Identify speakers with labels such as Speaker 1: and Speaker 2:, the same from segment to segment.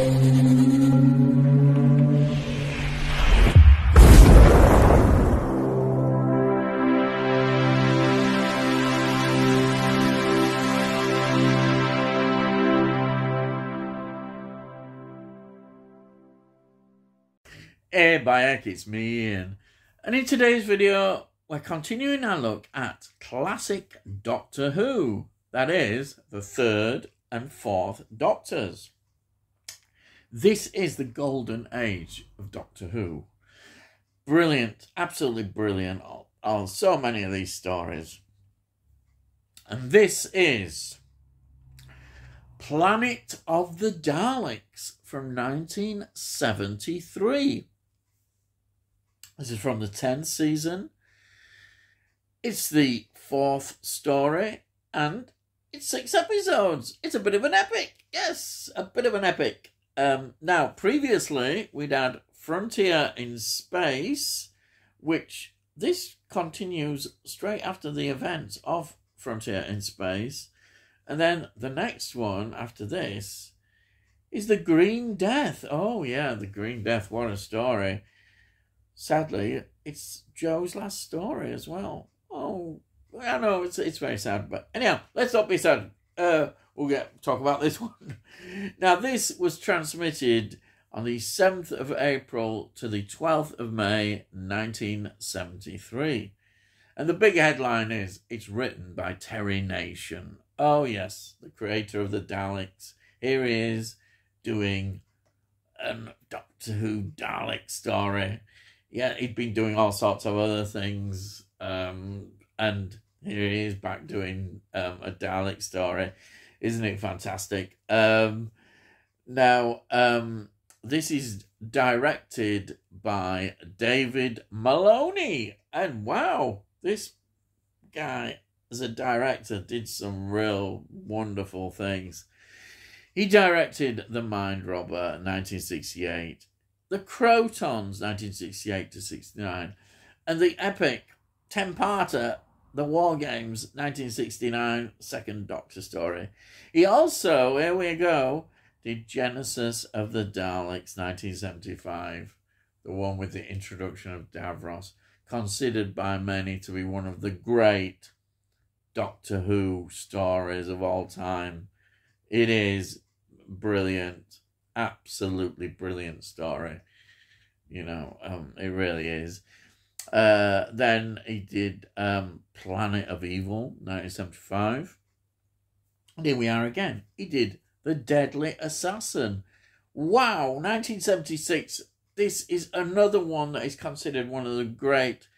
Speaker 1: Hey Bayek, it's me Ian, and in today's video we're continuing our look at classic Doctor Who, that is, the third and fourth Doctors. This is the golden age of Doctor Who. Brilliant, absolutely brilliant on so many of these stories. And this is Planet of the Daleks from 1973. This is from the 10th season. It's the fourth story, and it's 6 episodes. It's a bit of an epic. Yes, a bit of an epic. Now, previously, we'd had Frontier in Space, which this continues straight after the events of Frontier in Space. And then the next one after this is the Green Death. Oh, yeah, the Green Death. What a story. Sadly, it's Joe's last story as well. Oh, I know it's very sad, but anyhow, let's not be sad. We'll talk about this one. Now, this was transmitted on the 7th of April to the 12th of May, 1973. And the big headline is, it's written by Terry Nation. Oh, yes, the creator of the Daleks. Here he is doing a Doctor Who Dalek story. Yeah, he'd been doing all sorts of other things, and here he is back doing a Dalek story. Isn't it fantastic? Now, this is directed by David Maloney, and wow, this guy as a director did some real wonderful things. He directed The Mind Robber, 1968. The Crotons, 1968 to 69, and the epic 10-parter, The War Games, 1969, second Doctor story. He also, here we go, did Genesis of the Daleks, 1975, the one with the introduction of Davros, considered by many to be one of the great Doctor Who stories of all time. It is brilliant. Absolutely brilliant story, you know, it really is. Then he did Planet of Evil, 1975. And here we are again. He did The Deadly Assassin. Wow, 1976. This is another one that is considered one of the great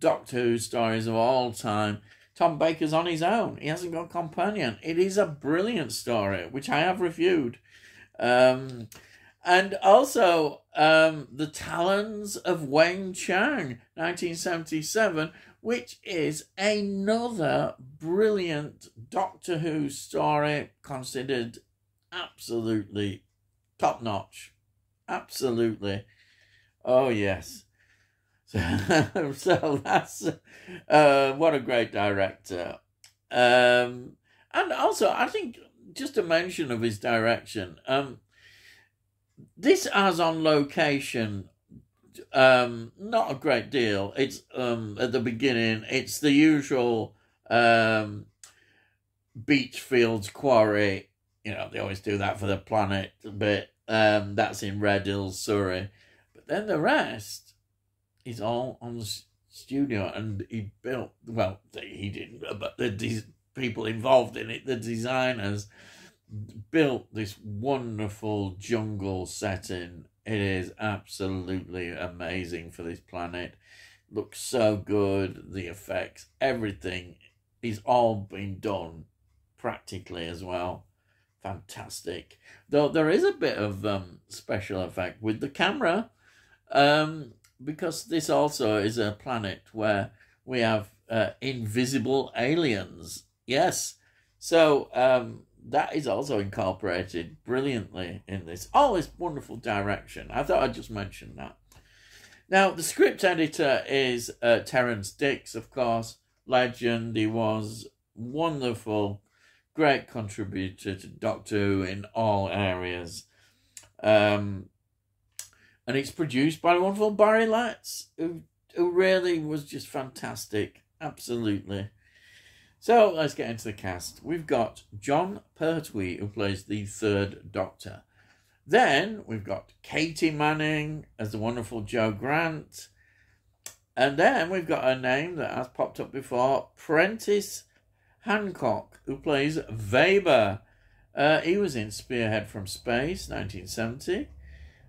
Speaker 1: Doctor Who stories of all time. Tom Baker's on his own. He hasn't got a companion. It is a brilliant story, which I have reviewed. And also The Talons of Weng Chang, 1977, which is another brilliant Doctor Who story, considered absolutely top-notch. Absolutely. Oh, yes. So that's what a great director. And also, I think, just a mention of his direction. This has on location, not a great deal. It's at the beginning, it's the usual beach fields quarry. You know, they always do that for the Planet bit. That's in Red Hills, Surrey. But then the rest is all on the studio, and he built, well, he didn't, but the people involved in it, the designers, built this wonderful jungle setting. It is absolutely amazing for this planet. Looks so good. The effects, everything is all been done practically as well. Fantastic. Though there is a bit of special effect with the camera, because this also is a planet where we have invisible aliens. Yes. So that is also incorporated brilliantly in this. Oh, this wonderful direction. I thought I'd just mention that. Now, the script editor is Terence Dix, of course. Legend. He was wonderful. Great contributor to Doctor Who in all areas. And it's produced by the wonderful Barry Letts, who really was just fantastic. Absolutely. So let's get into the cast. We've got John Pertwee, who plays the third Doctor. Then we've got Katie Manning as the wonderful Jo Grant. And then we've got a name that has popped up before, Prentice Hancock, who plays Weber. He was in Spearhead from Space, 1970.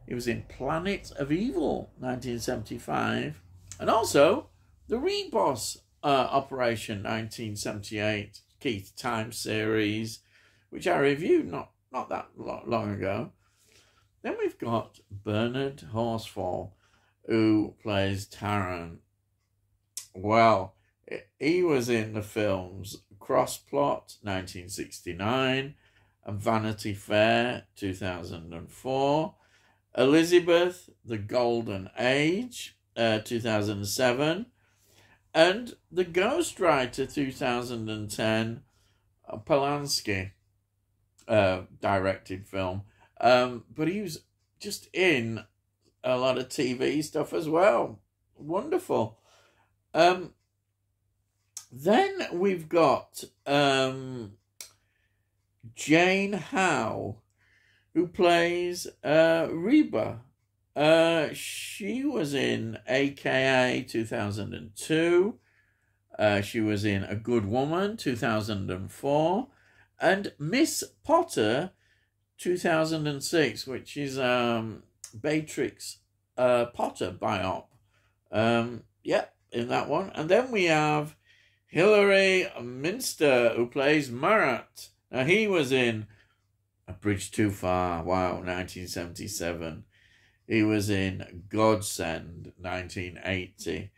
Speaker 1: He was in Planet of Evil, 1975. And also the Reboss Operation, 1978, Keith Time series, which I reviewed not that long ago. Then we've got Bernard Horsfall, who plays Taran. Well, he was in the films Crossplot, 1969, and Vanity Fair, 2004, Elizabeth, The Golden Age, 2007, and The Ghostwriter, 2010, Polanski directed film. But he was just in a lot of TV stuff as well. Wonderful. Then we've got Jane Howe, who plays Reba. She was in AKA 2002. She was in A Good Woman, 2004. And Miss Potter, 2006, which is Beatrix Potter biop. In that one. And then we have Hilary Minster, who plays Marat. Now, he was in A Bridge Too Far, wow, 1977. He was in Godsend, 1980.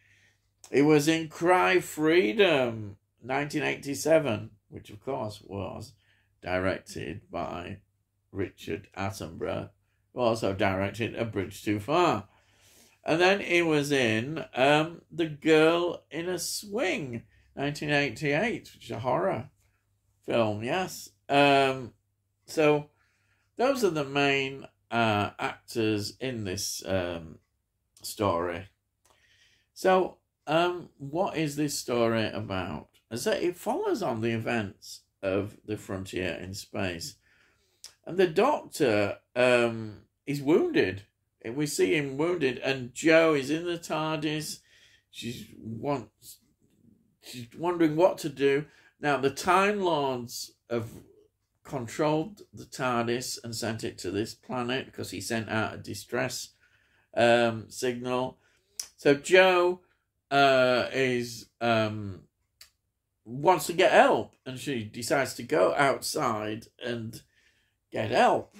Speaker 1: He was in Cry Freedom, 1987, which of course was directed by Richard Attenborough, who also directed A Bridge Too Far. And then he was in The Girl in a Swing, 1988, which is a horror film, yes. So those are the main actors in this story. So what is this story about? As it follows on the events of the Frontier in Space. And the Doctor is wounded. We see him wounded, and Jo is in the TARDIS. She's wondering what to do. Now, the Time Lords have controlled the TARDIS and sent it to this planet because he sent out a distress signal. So Jo wants to get help, and she decides to go outside and get help.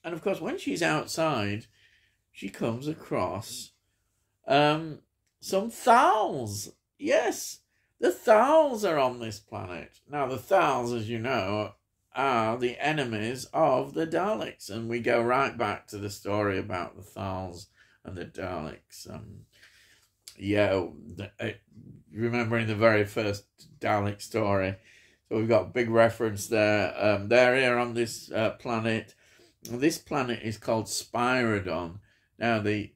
Speaker 1: And of course, when she's outside, she comes across some Thals. Yes, the Thals are on this planet. Now, the Thals, as you know, are the enemies of the Daleks. And we go right back to the story about the Thals and the Daleks. Remembering the very first Dalek story. So we've got a big reference there. They're here on this planet. This planet is called Spyridon. Now, the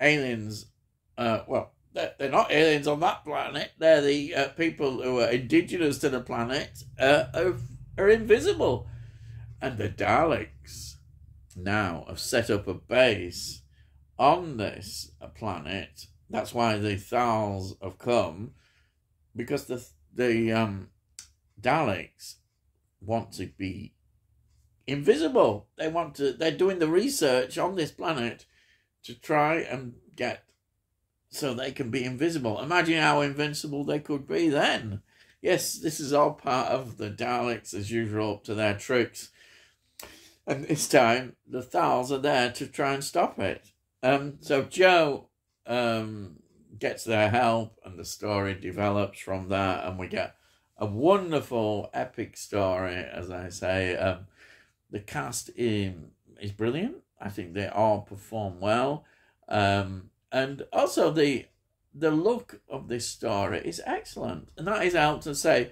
Speaker 1: aliens, they're not aliens on that planet. They're the people who are indigenous to the planet, are invisible. And the Daleks now have set up a base on this planet. That's why the Thals have come, because the Daleks want to be invisible. They're doing the research on this planet to try and get so they can be invisible. Imagine how invincible they could be then. Yes, this is all part of the Daleks, as usual, up to their tricks. And this time, the Thals are there to try and stop it. So Jo gets their help, and the story develops from that, and we get a wonderful, epic story, as I say. The cast is brilliant. I think they all perform well. And also the look of this story is excellent. And that is out to say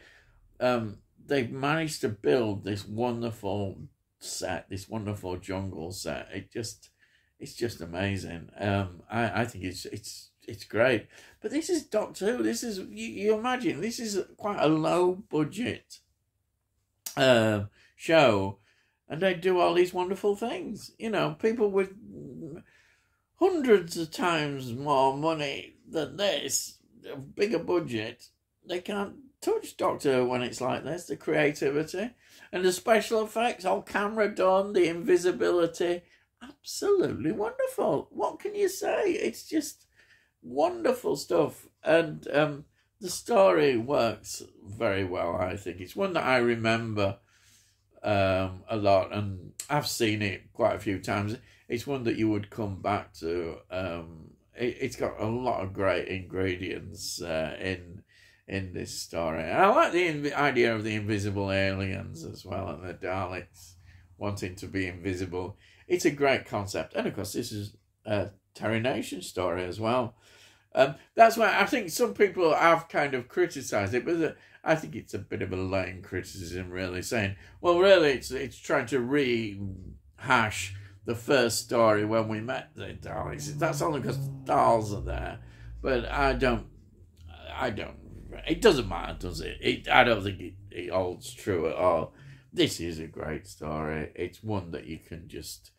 Speaker 1: they've managed to build this wonderful set, this wonderful jungle set. It's just amazing. I think it's great. But this is Doctor Who. This is you imagine this is quite a low budget show, and they do all these wonderful things. You know, people with hundreds of times more money than this, a bigger budget, they can't touch Doctor Who when it's like this. The creativity and the special effects, all camera done, the invisibility, absolutely wonderful. What can you say? It's just wonderful stuff. And the story works very well, I think. It's one that I remember a lot, and I've seen it quite a few times. It's one that you would come back to. It's got a lot of great ingredients in this story. And I like the idea of the invisible aliens as well, and the Daleks wanting to be invisible. It's a great concept. And of course, this is a Terry Nation story as well. That's why I think some people have kind of criticised it, but I think it's a bit of a lame criticism, really, saying, well, really, it's trying to rehash the first story when we met the Daleks. That's only because the dolls are there. But I don't, it doesn't matter, does it? I don't think it holds true at all. This is a great story. It's one that you can just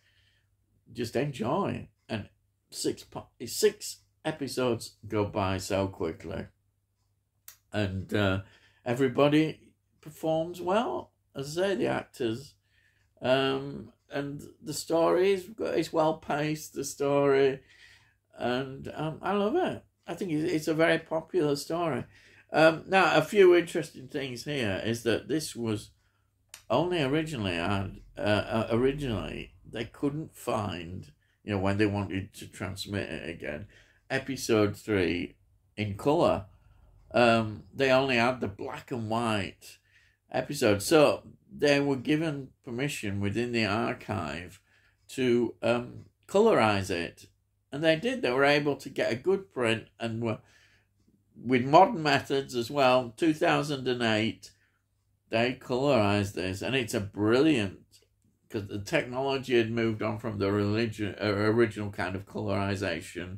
Speaker 1: enjoy. And six episodes go by so quickly. And everybody performs well. As I say, the actors. And the story is well paced, the story. And I love it. I think it's a very popular story. Now, a few interesting things here is that this was only originally they couldn't find, you know, when they wanted to transmit it again, episode 3 in colour. They only had the black and white episode. So they were given permission within the archive to colourize it. And they did. They were able to get a good print, and were, with modern methods as well, 2008, they colorized this, and it's a brilliant, because the technology had moved on from the original kind of colorization,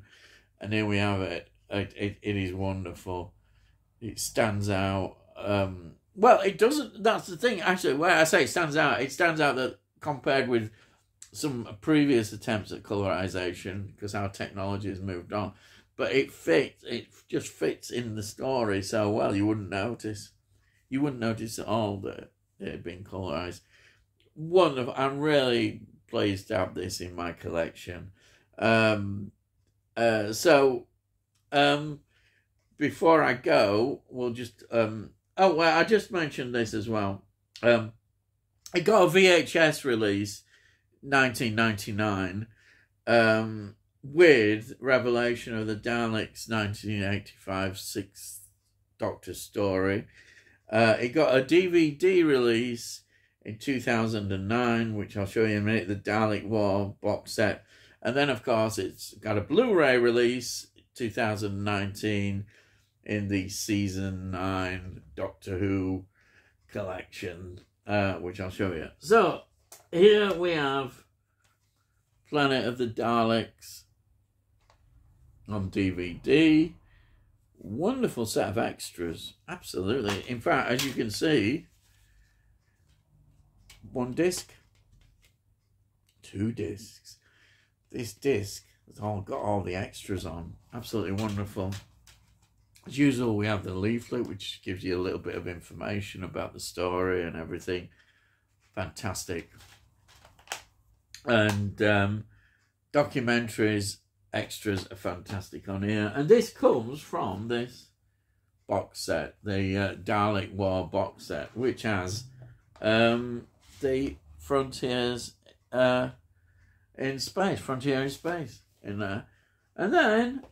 Speaker 1: and here we have it. It is wonderful. It stands out. Well, it doesn't. That's the thing. Actually, when I say it stands out that compared with some previous attempts at colorization, because our technology has moved on. But it just fits in the story so well, you wouldn't notice. You wouldn't notice at all that it had been colorized. Wonderful. I'm really pleased to have this in my collection. Before I go, we'll just... I just mentioned this as well. It got a VHS release, 1999, with Revelation of the Daleks, 1985 Sixth Doctor story. It got a DVD release in 2009, which I'll show you in a minute, the Dalek War box set. And then, of course, it's got a Blu-ray release, 2019, in the Season 9 Doctor Who collection, which I'll show you. So, here we have Planet of the Daleks on DVD. Wonderful set of extras, absolutely. In fact, as you can see, 1 disc, 2 discs. This disc has got all the extras on. Absolutely wonderful. As usual, we have the leaflet, which gives you a little bit of information about the story and everything. Fantastic. And documentaries, extras are fantastic on here. And this comes from this box set, the Dalek War box set, which has the Frontiers in Space, Frontier in Space in there. And then,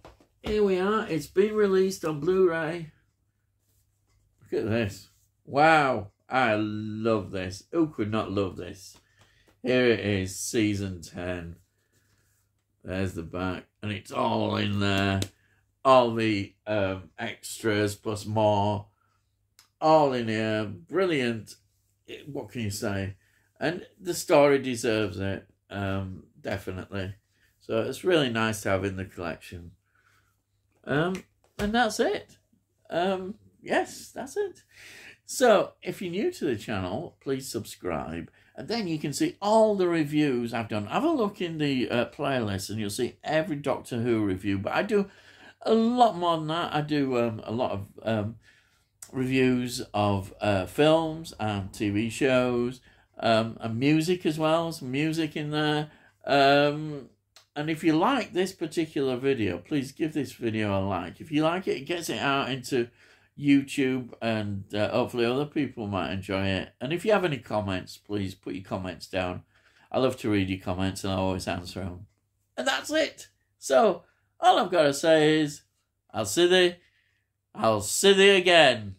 Speaker 1: here we are. It's been released on Blu-ray. Look at this. Wow. I love this. Who could not love this? Here it is, Season 10. There's the back. And it's all in there. All the extras plus more. All in here. Brilliant. What can you say? And the story deserves it, definitely. So it's really nice to have in the collection. And that's it. Yes, that's it. So if you're new to the channel, please subscribe. And then you can see all the reviews I've done. Have a look in the playlist and you'll see every Doctor Who review. But I do a lot more than that. I do a lot of reviews of films and TV shows, and music as well. Some music in there. And if you like this particular video, please give this video a like. If you like it, it gets it out into YouTube, and hopefully other people might enjoy it. And if you have any comments, please put your comments down. I love to read your comments and I always answer them. And that's it. So all I've got to say is I'll see thee again.